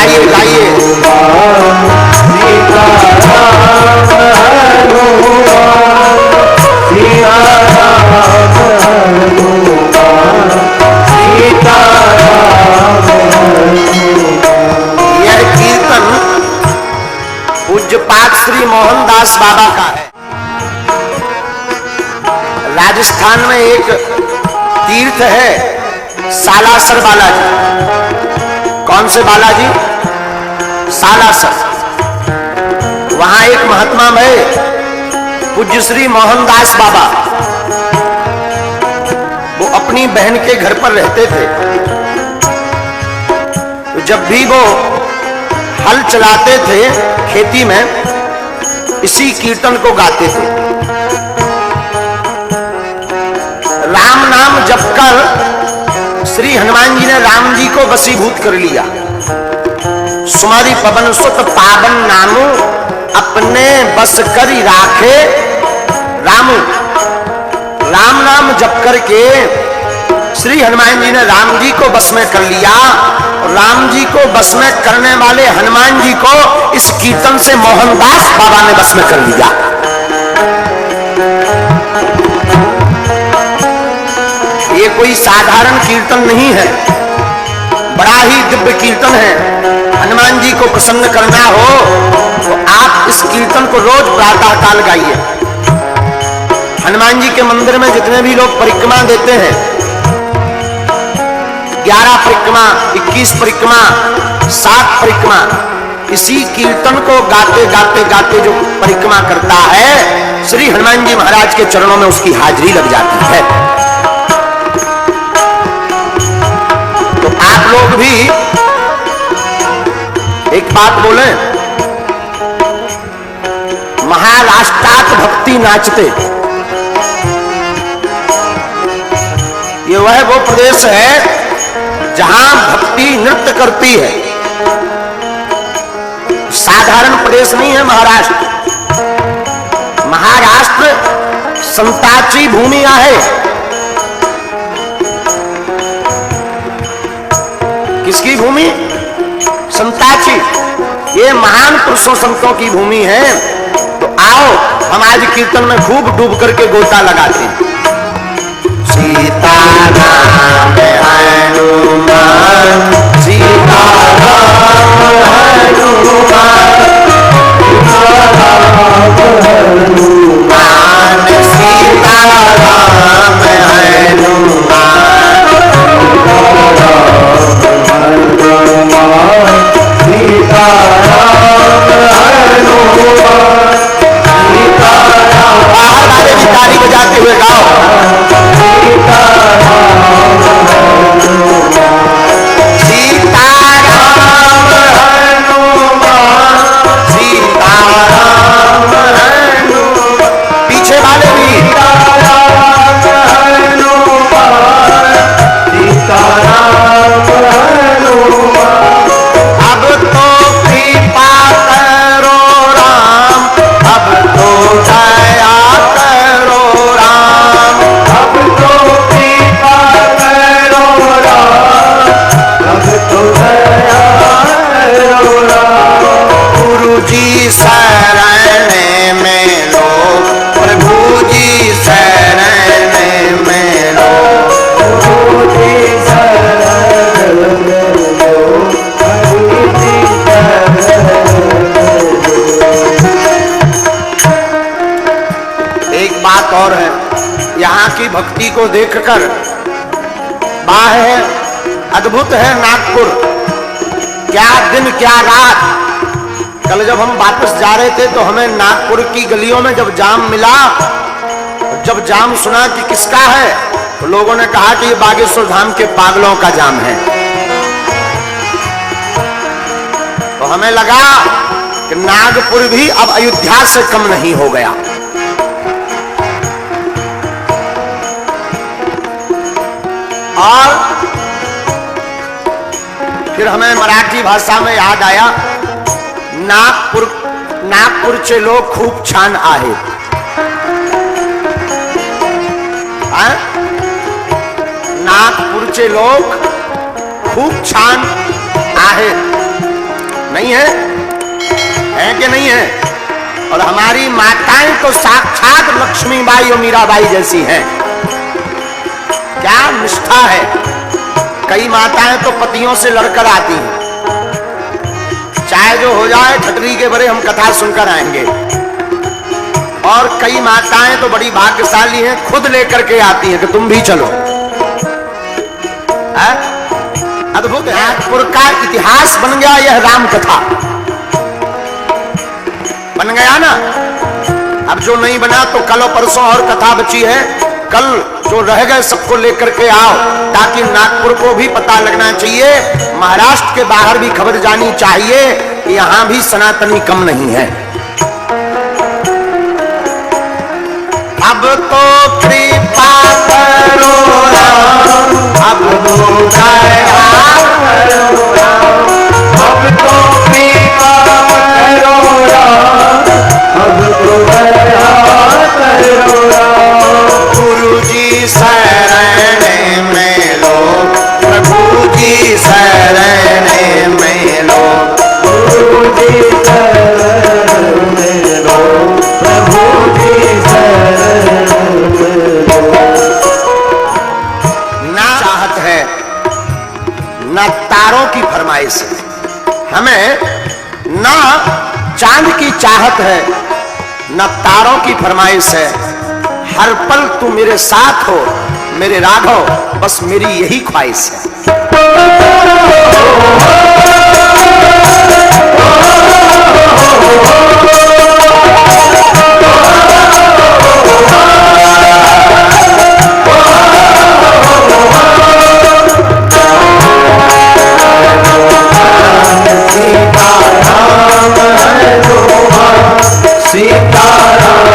गाइए गाइए। यह कीर्तन पूज्यपाद श्री मोहनदास बाबा का है। राजस्थान में एक तीर्थ है सालासर बालाजी। कौन से बालाजी? सालासर। वहां एक महात्मा है पूज्य श्री मोहनदास बाबा। वो अपनी बहन के घर पर रहते थे। तो जब भी वो हल चलाते थे खेती में, इसी कीर्तन को गाते थे। राम नाम जपकर श्री हनुमान जी ने राम जी को वशीभूत कर लिया। सुमारी पवन सुत पावन नामु अपने बस करी राखे रामू। राम नाम जप करके श्री हनुमान जी ने राम जी को बस में कर लिया। और राम जी को बस में करने वाले हनुमान जी को इस कीर्तन से मोहनदास बाबा ने बस में कर लिया। ये कोई साधारण कीर्तन नहीं है, बड़ा ही दिव्य कीर्तन है। हनुमान जी को प्रसन्न करना हो तो आप इस कीर्तन को रोज प्रातः काल गाइए। हनुमान जी के मंदिर में जितने भी लोग परिक्रमा देते हैं, 11 परिक्रमा, 21 परिक्रमा, 7 परिक्रमा, इसी कीर्तन को गाते गाते गाते जो परिक्रमा करता है, श्री हनुमान जी महाराज के चरणों में उसकी हाजिरी लग जाती है। तो आप लोग भी एक बात बोले, महाराष्ट्रात भक्ति नाचते। ये वो प्रदेश है जहां भक्ति नृत्य करती है। साधारण प्रदेश नहीं है महाराष्ट्र। महाराष्ट्र संताची भूमि आहे। किसकी भूमि? संताची। ये महान पुरुषों संतों की भूमि है। तो आओ हम आज कीर्तन में खूब डूब करके गोता लगाते हैं। सीताराम हनुमान, सीताराम हनुमान, हनुमान सीताराम हनुमान, ताली बजाते हुए गाओ। पीछे वाले भी अब तो कृपा करो राम, अब तो दया करो राम, अब तो कृपा करो राम, अब तो दया करो राम। गुरु जी शरण में लो, प्रभु जी शरण में लो, प्रभु जी शरण में लो, प्रभु जी एक बात और है, यहाँ की भक्ति को देखकर वाह है, अद्भुत है नागपुर। क्या दिन क्या रात। कल जब हम वापस जा रहे थे तो हमें नागपुर की गलियों में जब जाम मिला, जब जाम सुना कि किसका है, तो लोगों ने कहा कि ये बागेश्वर धाम के पागलों का जाम है। तो हमें लगा कि नागपुर भी अब अयोध्या से कम नहीं हो गया। और फिर हमें मराठी भाषा में याद आया, नागपूरचे लोक खूप छान आहेत। नागपूरचे लोक खूप छान आहेत। नहीं है? है कि नहीं है? और हमारी माताएं तो साक्षात लक्ष्मीबाई और मीराबाई जैसी हैं। क्या निष्ठा है। कई माताएं तो पतियों से लड़कर आती हैं, चाहे जो हो जाए खटरी के बड़े हम कथा सुनकर आएंगे। और कई माताएं तो बड़ी भाग्यशाली हैं, खुद लेकर के आती हैं कि तुम भी चलो। अद्भुत है। नागपुर का इतिहास बन गया यह राम कथा, बन गया ना। अब जो नहीं बना तो कल और परसों और कथा बची है, कल जो रह गए सबको लेकर के आओ, ताकि नागपुर को भी पता लगना चाहिए, महाराष्ट्र के बाहर भी खबर जानी चाहिए, यहां भी सनातनी कम नहीं है। अब तो कृपा करो राम, अब तो दया करो राम, अब तो कृपा करो राम, अब तो दया करो राम। गुरु जी शरण में लो, प्रभु जी शरण में लो, गुरु जी शरण में लो, प्रभु जी शरण में लो। ना चाहत है ना तारों की फरमाइश है, हमें ना चांद की चाहत है ना तारों की फरमाइश है। हर पल तू मेरे साथ हो मेरे राघव, बस मेरी यही ख्वाहिश है। सीताराम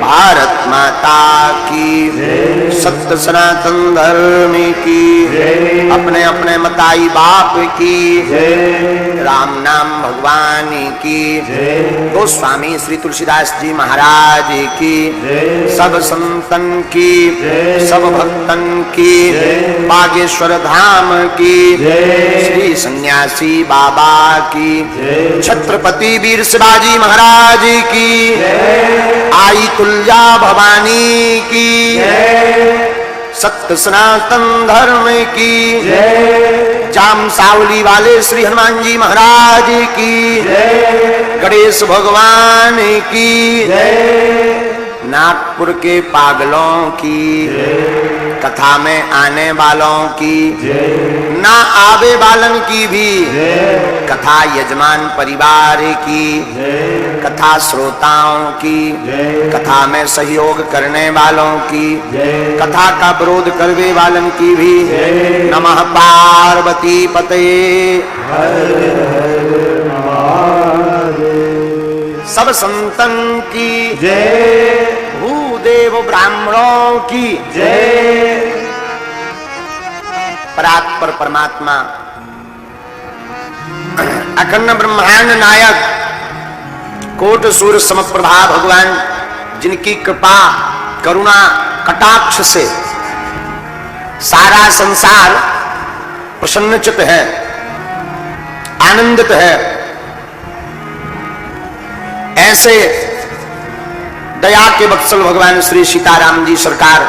भारत माता की, सत्य सनातन धर्म की, अपने अपने मताई बाप की, राम नाम भगवान की, गोस्वामी श्री तुलसीदास जी महाराज की, सब संतन की, सब भक्तन की, बागेश्वर धाम की, श्री सन्यासी बाबा की, छत्रपति वीर शिवाजी महाराज की, आई तुलजा भवानी की, सत्य सनातन धर्म की, जाम सावली वाले श्री हनुमान जी महाराज की, गणेश भगवान की, नागपुर के पागलों की, कथा में आने वालों की, ना आवे वालन की भी, कथा यजमान परिवार की, कथा श्रोताओं की, कथा में सहयोग करने वालों की, कथा का विरोध करने वालन की भी, नमः पार्वती पतये। सब संतन की जय, भूदेव ब्राह्मणों की जय। परात्पर परमात्मा अखंड ब्रह्मांड नायक कोट सूर्य समप्रभा भगवान, जिनकी कृपा करुणा कटाक्ष से सारा संसार प्रसन्नचित है, आनंदित है, ऐसे दया के बत्सल भगवान श्री सीताराम जी सरकार,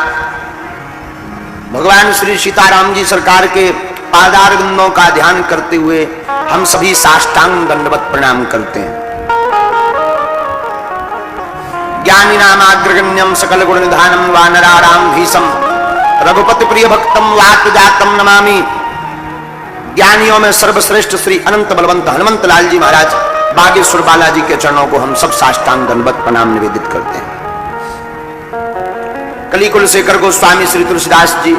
भगवान श्री सीताराम जी सरकार के पादार बिंदों का ध्यान करते हुए हम सभी साष्टांग दंडवत प्रणाम करते हैं। ज्ञानी नामाग्रगण्यम सकल गुण निधानम वानराणाम भीषम रघुपति प्रिय भक्तम वात जातम नमामि। ज्ञानियों में सर्वश्रेष्ठ श्री अनंत बलवंत हनुमंत लाल जी महाराज बागेश्वर बालाजी के चरणों को हम सब साष्टांग दंडवत प्रणाम निवेदित करते हैं। कलिकुल शेखर गोस्वामी श्री तुलसीदास जी,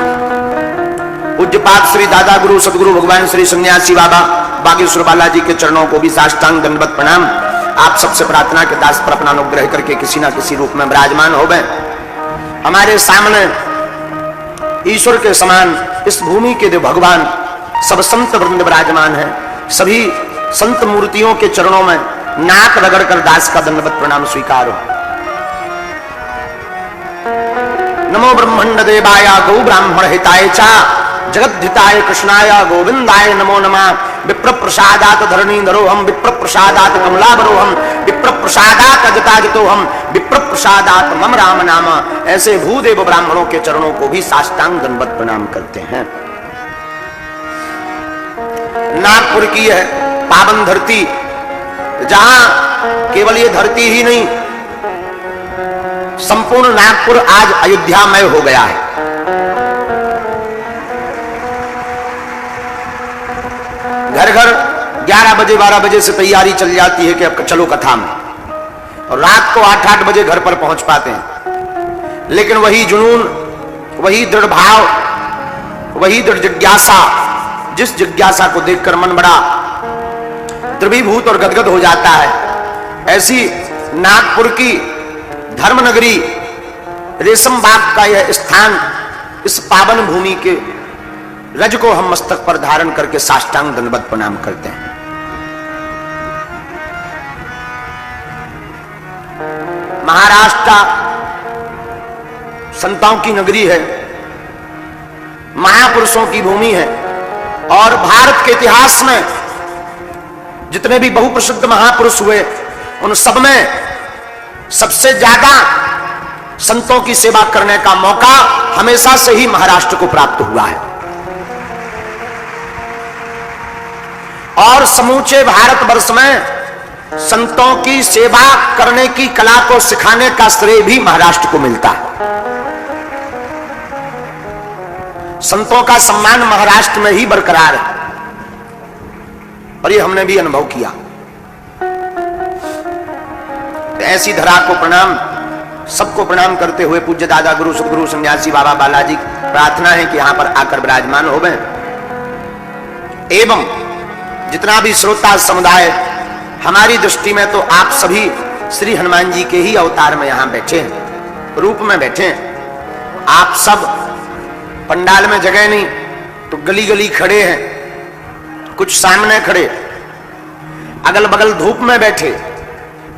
पूज्यपाद श्री दादा गुरु सदगुरु भगवान श्री सन्यासी बाबा बागेश्वर बालाजी के चरणों को भी साष्टांग दंडवत प्रणाम। आप सबसे प्रार्थना के दास पर अपना अनुग्रह करके किसी ना किसी रूप में विराजमान हो गए। हमारे सामने ईश्वर के समान इस भूमि के देव भगवान सब संत वृंद विराजमान है। सभी संत मूर्तियों के चरणों में नाक रगड़कर दास का दंडवत प्रणाम स्वीकार हो। नमो ब्रह्मंड देवाय गौ ब्राह्मण हिताय चा जगद्धिताय कृष्णाय गोविंदाय नमो नमः। विप्र प्रसादात धरणी धरोहम, विप्र प्रसादात कमलावरोहम, विप्र प्रसादात अजताजतोहम, विप्र प्रसादात मम राम नाम। ऐसे भूदेव ब्राह्मणों के चरणों को भी साष्टांग दंडवत प्रणाम करते हैं। नागपुर की है पावन धरती, जहां केवल ये धरती ही नहीं, संपूर्ण नागपुर आज अयोध्यामय हो गया है। घर घर 11 बजे 12 बजे से तैयारी चल जाती है कि अब चलो कथा में, और रात को 8-8 बजे घर पर पहुंच पाते हैं। लेकिन वही जुनून, वही दृढ़ भाव, वही दृढ़ जिज्ञासा, जिस जिज्ञासा को देखकर मन बड़ा द्रवीभूत और गदगद हो जाता है, ऐसी नागपुर की धर्मनगरी रेशम बाग का यह स्थान, इस पावन भूमि के रज को हम मस्तक पर धारण करके साष्टांग दंडवत प्रणाम करते हैं। महाराष्ट्र संतों की नगरी है, महापुरुषों की भूमि है, और भारत के इतिहास में जितने भी बहुप्रसिद्ध महापुरुष हुए, उन सब में सबसे ज्यादा संतों की सेवा करने का मौका हमेशा से ही महाराष्ट्र को प्राप्त हुआ है। और समूचे भारतवर्ष में संतों की सेवा करने की कला को सिखाने का श्रेय भी महाराष्ट्र को मिलता है। संतों का सम्मान महाराष्ट्र में ही बरकरार है, और ये हमने भी अनुभव किया। ऐसी धरा को प्रणाम, सबको प्रणाम करते हुए पूज्य दादा गुरु सदगुरु सन्यासी बाबा बालाजी, प्रार्थना है कि यहां पर आकर विराजमान हो गए। एवं जितना भी श्रोता समुदाय, हमारी दृष्टि में तो आप सभी श्री हनुमान जी के ही अवतार में यहां बैठे हैं। रूप में बैठे हैं। आप सब पंडाल में जगह नहीं तो गली गली खड़े हैं, कुछ सामने खड़े, अगल बगल धूप में बैठे।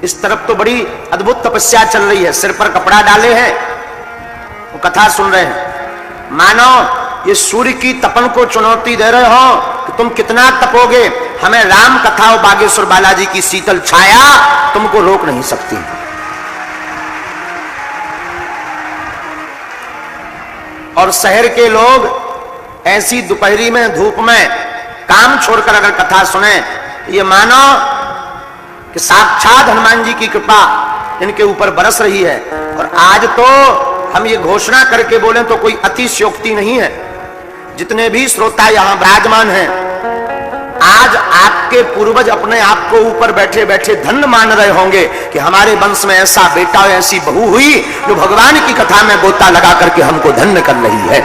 इस तरफ तो बड़ी अद्भुत तपस्या चल रही है, सिर पर कपड़ा डाले हैं, वो कथा सुन रहे हैं। मानो ये सूर्य की तपन को चुनौती दे रहे हो कि तुम कितना तपोगे, हमें राम कथा और बागेश्वर बालाजी की शीतल छाया तुमको रोक नहीं सकती। और शहर के लोग ऐसी दोपहरी में धूप में काम छोड़कर अगर कथा सुने, ये मानो कि साक्षात हनुमान जी की कृपा इनके ऊपर बरस रही है। और आज तो हम ये घोषणा करके बोलें तो कोई अतिशयोक्ति नहीं है। जितने भी श्रोता यहां विराजमान हैं, आज आपके पूर्वज अपने आप को ऊपर बैठे बैठे धन्य मान रहे होंगे कि हमारे वंश में ऐसा बेटा और ऐसी बहू हुई जो भगवान की कथा में गोता लगा करके हमको धन्य कर रही है।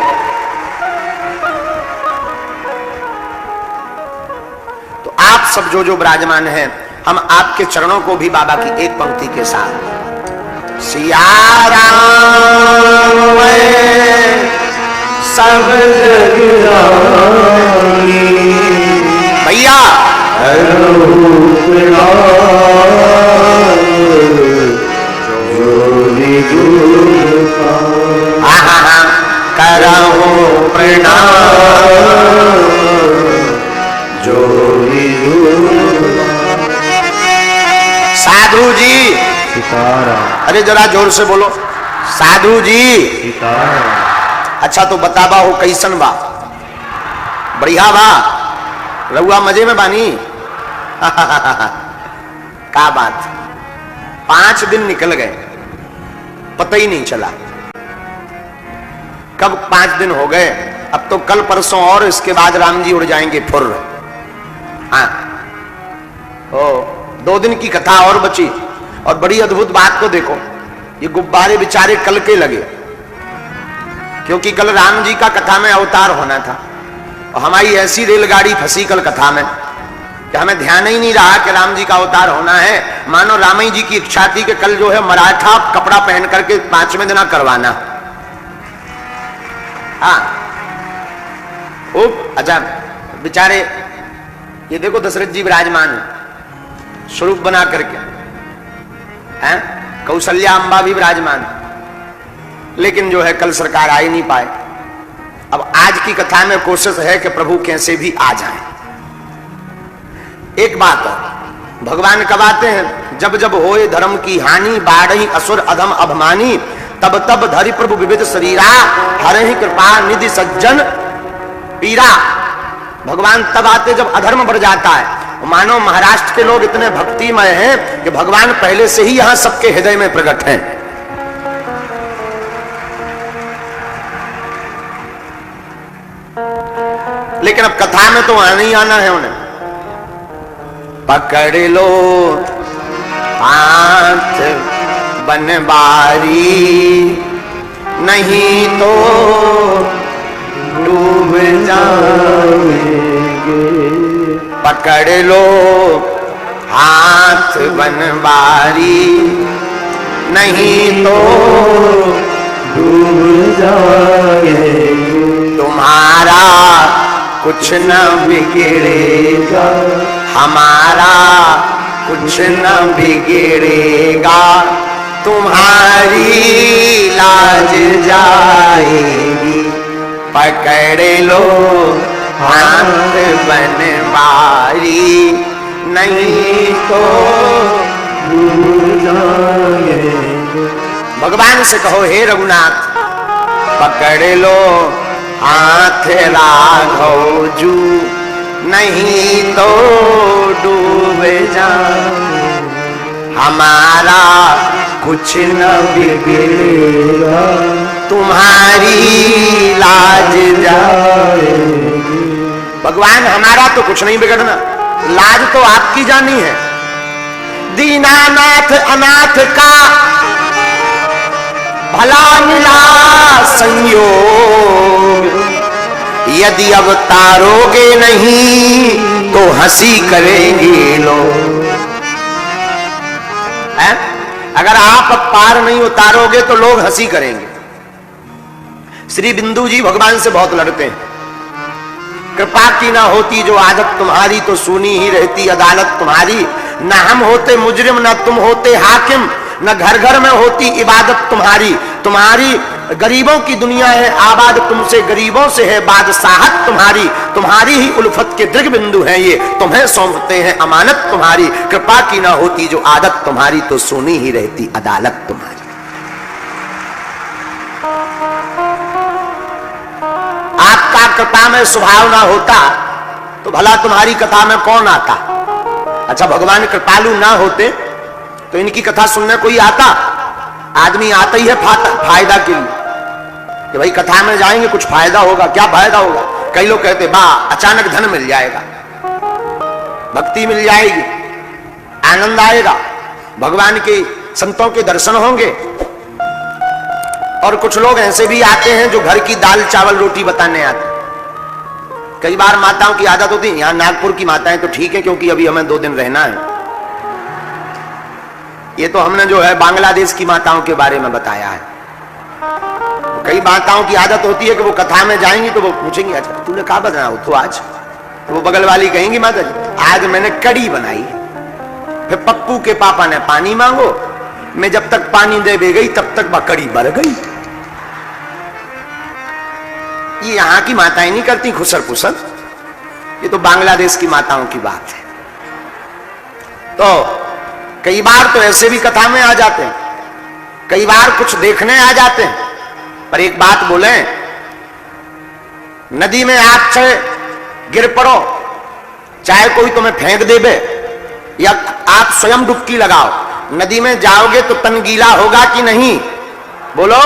तो आप सब जो जो विराजमान हैं, हम आपके चरणों को भी बाबा की एक पंक्ति के साथ सिया राम सब भैया करहु प्रणाम जोड़ी। साधु जी अरे जरा जोर से बोलो, साधु जी। अच्छा तो बताबा हो कैसन बा? बढ़िया बा, रहुआ मजे में बानी? क्या बात, 5 दिन निकल गए, पता ही नहीं चला कब 5 दिन हो गए। अब तो कल परसों और इसके बाद राम जी उड़ जाएंगे फुर। हाँ, 2 दिन की कथा और बची। और बड़ी अद्भुत बात को देखो, ये गुब्बारे बेचारे कल के लगे, क्योंकि कल राम जी का कथा में अवतार होना था। और हमारी ऐसी रेलगाड़ी फंसी कल कथा में कि हमें ध्यान ही नहीं रहा कि राम जी का अवतार होना है। मानो रामई जी की इच्छा थी कि कल जो है मराठा कपड़ा पहन करके 5वें दिन करवाना। हाँ, अच्छा बेचारे ये देखो दशरथ जी विराजमान स्वरूप बना करके हैं, कौशल्या अंबा भी विराजमान, लेकिन जो है कल सरकार आ ही नहीं पाए। अब आज की कथा में कोशिश है कि प्रभु कैसे भी आ जाए। एक बात है, भगवान कब आते हैं? जब जब होए धर्म की हानि, बाढ़ी असुर अधम अभिमानी, तब तब धरि प्रभु विविध शरीरा, हरहि कृपा निधि सज्जन पीरा। भगवान तब आते जब अधर्म बढ़ जाता है। मानो महाराष्ट्र के लोग इतने भक्तिमय हैं कि भगवान पहले से ही यहां सबके हृदय में प्रकट हैं। लेकिन अब कथा में तो आना ही आना है उन्हें। पकड़ लो हाथ बनवारी, नहीं तो डूब जाएंगे। पकड़ लो हाथ बनवारी, नहीं तो डूब जाएंगे। तुम्हारा कुछ न बिगड़ेगा, हमारा कुछ न बिगड़ेगा, तुम्हारी लाज जाएगी। पकड़ लो हाथ बनवारी, नहीं तो डूब जाएंगे। भगवान से कहो, हे रघुनाथ पकड़ लो हाथ राघव जू, नहीं तो डूब जाए। हमारा कुछ न बिगड़ेगा, तुम्हारी लाज जाएगी। भगवान हमारा तो कुछ नहीं बिगड़ना, लाज तो आपकी जानी है। दीनानाथ अनाथ का भला मिला संयोग, यदि अवतारोगे नहीं तो हंसी करेंगे लोग। अगर आप अब पार नहीं उतारोगे तो लोग हंसी करेंगे। श्री बिंदु जी भगवान से बहुत लड़ते हैं, कृपा की ना होती जो आदत तुम्हारी तो सुनी ही रहती अदालत तुम्हारी। न हम होते मुजरिम न तुम होते हाकिम, न घर घर में होती इबादत तुम्हारी। तुम्हारी गरीबों की दुनिया है आबाद, तुमसे गरीबों से है बादशाहत तुम्हारी। तुम्हारी ही उल्फत के दृग बिंदु हैं ये, तुम्हें सौंपते हैं अमानत तुम्हारी। कृपा की ना होती जो आदत तुम्हारी तो सुनी ही रहती अदालत तुम्हारी। आपका कृपा में स्वभाव ना होता तो भला तुम्हारी कथा में कौन आता। अच्छा, भगवान कृपालु ना होते तो इनकी कथा सुनने कोई आता? आदमी आता ही है फायदा के लिए कि भाई कथा में जाएंगे कुछ फायदा होगा। क्या फायदा होगा? कई लोग कहते बा अचानक धन मिल जाएगा, भक्ति मिल जाएगी, आनंद आएगा, भगवान के संतों के दर्शन होंगे। और कुछ लोग ऐसे भी आते हैं जो घर की दाल चावल रोटी बताने आते हैं। कई बार माताओं की आदत होती है, यहां नागपुर की माताएं तो ठीक है क्योंकि अभी हमें 2 दिन रहना है। ये तो हमने जो है बांग्लादेश की माताओं के बारे में बताया है। कई माताओं की आदत होती है कि वो कथा में जाएंगी तो वो पूछेंगी अच्छा तूने क्या बनाया हो तो आज, तो वो बगल वाली कहेंगी माता जी आज मैंने कड़ी बनाई। फिर पप्पू के पापा ने पानी मांगो, मैं जब तक पानी दे गई तब तक कड़ी भर गई। ये यहां की माताएं नहीं करती खुसर पुसर, ये तो बांग्लादेश की माताओं की बात है। तो कई बार तो ऐसे भी कथा में आ जाते हैं, कई बार कुछ देखने आ जाते हैं। पर एक बात बोले, नदी में आप चाहे गिर पड़ो, चाहे कोई तुम्हें फेंक देवे या आप स्वयं डुबकी लगाओ, नदी में जाओगे तो तन गीला होगा कि नहीं? बोलो।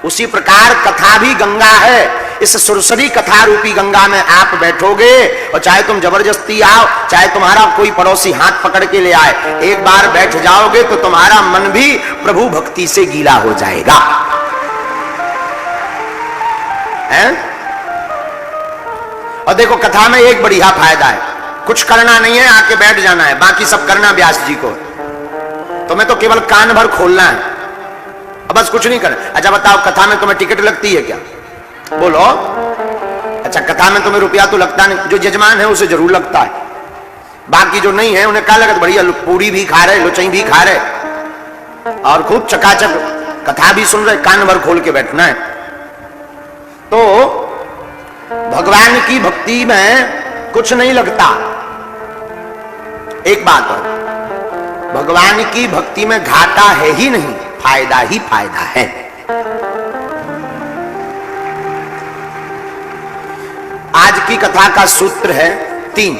उसी प्रकार कथा भी गंगा है। इस सुरसरी कथा रूपी गंगा में आप बैठोगे और चाहे तुम जबरदस्ती आओ, चाहे तुम्हारा कोई पड़ोसी हाथ पकड़ के ले आए, एक बार बैठ जाओगे तो तुम्हारा मन भी प्रभु भक्ति से गीला हो जाएगा। हैं? और देखो कथा में एक बढ़िया फायदा है, कुछ करना नहीं है, आके बैठ जाना है, बाकी सब करना व्यास जी को। तुम्हें तो केवल कान भर खोलना है, बस कुछ नहीं करना। अच्छा बताओ, कथा में तुम्हें टिकट लगती है क्या? बोलो। अच्छा, कथा में तुम्हें रुपया तो लगता नहीं, जो यजमान है उसे जरूर लगता है, बाकी जो नहीं है उन्हें क्या लगता? बढ़िया पूरी भी खा रहे, लुचई भी खा रहे और खूब चकाचक कथा भी सुन रहे, कान भर खोल के बैठना है। तो भगवान की भक्ति में कुछ नहीं लगता। एक बात और, भगवान की भक्ति में घाटा है ही नहीं, फायदा ही फायदा है। आज की कथा का सूत्र है 3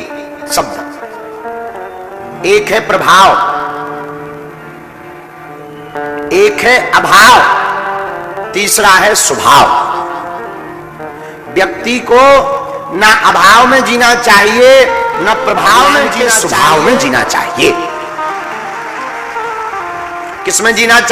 शब्द। एक है प्रभाव, एक है अभाव, तीसरा है स्वभाव। व्यक्ति को ना अभाव में जीना चाहिए, ना प्रभाव में जीना, स्वभाव में जीना चाहिए। किसमें जीना चाहिए?